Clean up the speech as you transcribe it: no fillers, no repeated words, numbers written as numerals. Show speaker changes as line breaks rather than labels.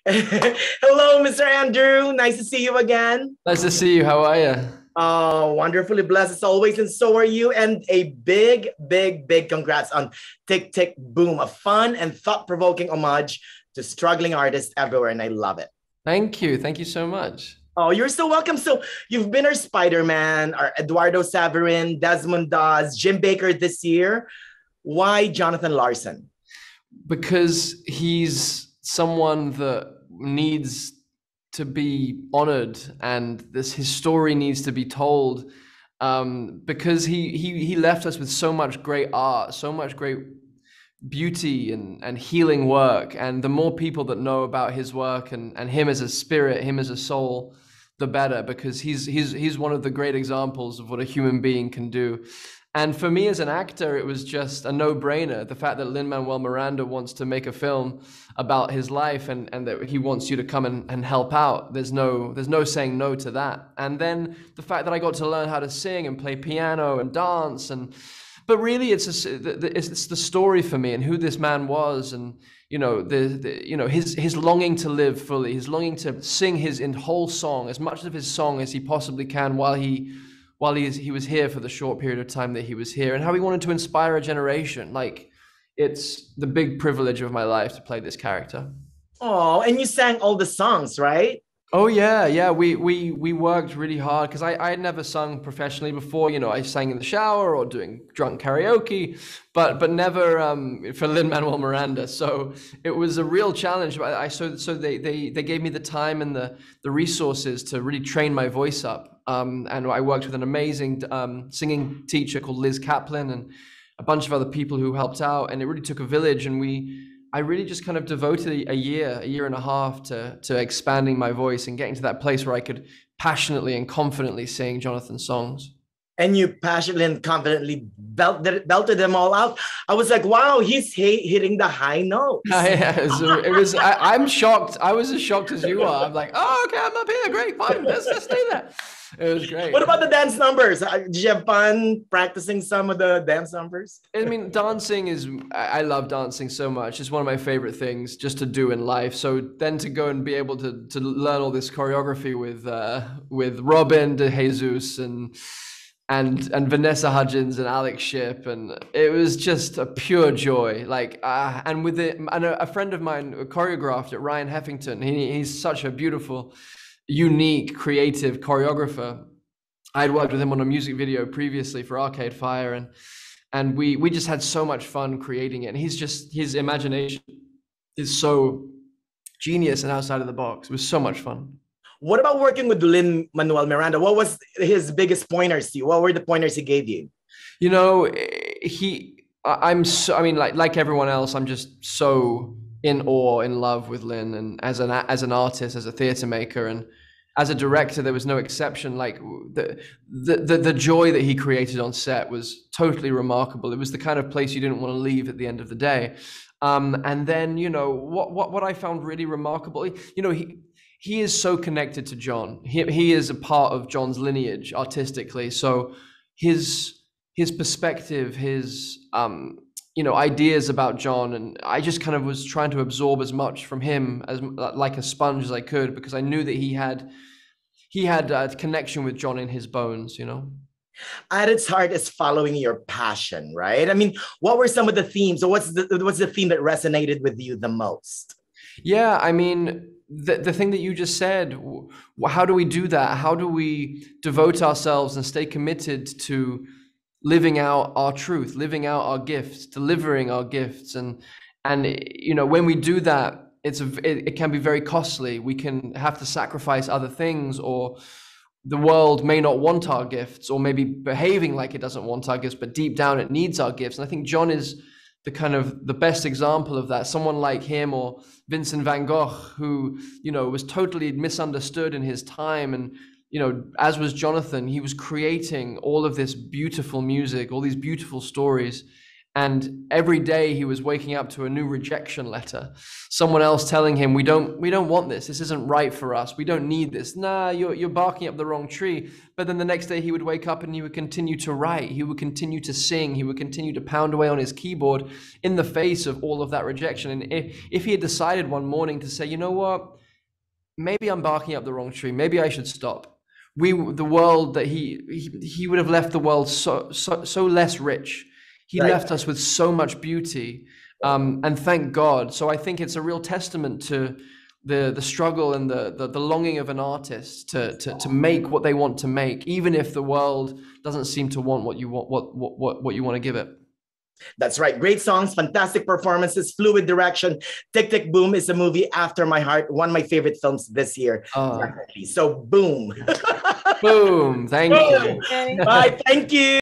Hello, Mr. Andrew. Nice to see you again.
Nice to see you. How are you?
Oh, wonderfully blessed as always, and so are you. And a big, big, big congrats on Tick Tick Boom, a fun and thought-provoking homage to struggling artists everywhere, and I love it.
Thank you. Thank you so much.
Oh, you're so welcome. So you've been our Spider-Man, our Eduardo Saverin, Desmond Dawes, Jim Baker this year. Why Jonathan Larson?
Because he's someone that needs to be honored, and his story needs to be told. Because he left us with so much great art, so much great beauty and healing work. And the more people that know about his work and him as a spirit, him as a soul, the better, because he's one of the great examples of what a human being can do. And for me as an actor, it was just a no-brainer. The fact that Lin-Manuel Miranda wants to make a film about his life and that he wants you to come and help out. There's no saying no to that. And then the fact that I got to learn how to sing and play piano and dance, but really it's the story for me and who this man was, and his longing to live fully, his longing to sing his whole song, as much of his song as he possibly can while he was here for the short period of time that he was here, and how he wanted to inspire a generation. Like, it's the big privilege of my life to play this character.
Oh, and you sang all the songs, right?
Oh yeah. We worked really hard, because I had never sung professionally before. I sang in the shower or doing drunk karaoke, but never for Lin-Manuel Miranda. So it was a real challenge. So they gave me the time and the resources to really train my voice up. And I worked with an amazing singing teacher called Liz Kaplan, and a bunch of other people who helped out. And it really took a village, and I really just kind of devoted a year and a half to expanding my voice and getting to that place where I could passionately and confidently sing Jonathan's songs.
And you passionately and confidently belted them all out. I was like, wow, he's hitting the high notes.
Yeah, so it was. I'm shocked. I was as shocked as you are. I'm like, oh, okay, I'm up here. Great, fine. Let's stay there. It was great.
What about the dance numbers? Did you have fun practicing some of the dance numbers?
I mean, dancing is, I love dancing so much. It's one of my favorite things just to do in life. So then to go and be able to learn all this choreography with Robin De Jesus and Vanessa Hudgens and Alex Shipp, and it was just a pure joy. Like, and a friend of mine choreographed it, Ryan Heffington. He's such a beautiful, unique, creative choreographer. I'd worked with him on a music video previously for Arcade Fire, and we just had so much fun creating it. And his imagination is so genius and outside of the box. It was so much fun.
What about working with Lin-Manuel Miranda? What was his biggest pointers to you? What were the pointers he gave you?
Like everyone else, I'm just so in awe, in love with Lin, and as an artist, as a theater maker, and as a director, there was no exception. Like, the joy that he created on set was totally remarkable. It was the kind of place you didn't want to leave at the end of the day. And then, what I found really remarkable, he is so connected to John. He is a part of John's lineage artistically. So his perspective, his ideas about John, and I just kind of was trying to absorb as much from him as like a sponge as I could, because I knew that he had a connection with John in his bones.
At its heart is following your passion, right? I mean, what were some of the themes, or what's the theme that resonated with you the most?
Yeah, I mean, the thing that you just said, how do we do that? How do we devote ourselves and stay committed to living out our truth, living out our gifts, delivering our gifts? And when we do that, it can be very costly. We can have to sacrifice other things, or the world may not want our gifts, or maybe behaving like it doesn't want our gifts, but deep down it needs our gifts. And I think John is the best example of that. Someone like him, or Vincent van Gogh, who was totally misunderstood in his time, and as was Jonathan. He was creating all of this beautiful music, all these beautiful stories, And every day he was waking up to a new rejection letter. Someone else telling him, we don't want this. This isn't right for us. We don't need this. Nah, you're barking up the wrong tree. But then the next day he would wake up and he would continue to write. He would continue to sing. He would continue to pound away on his keyboard in the face of all of that rejection. And if he had decided one morning to say, you know what, maybe I'm barking up the wrong tree. Maybe I should stop. He would have left the world so less rich. He left us with so much beauty, and thank God. So I think it's a real testament to the struggle and the longing of an artist to make what they want to make, even if the world doesn't seem to want what you want to give it.
That's right. Great songs, fantastic performances, fluid direction. Tick, Tick, Boom is a movie after my heart. One of my favorite films this year. Definitely. So boom.
Boom. Thank you.
Bye. Thank you.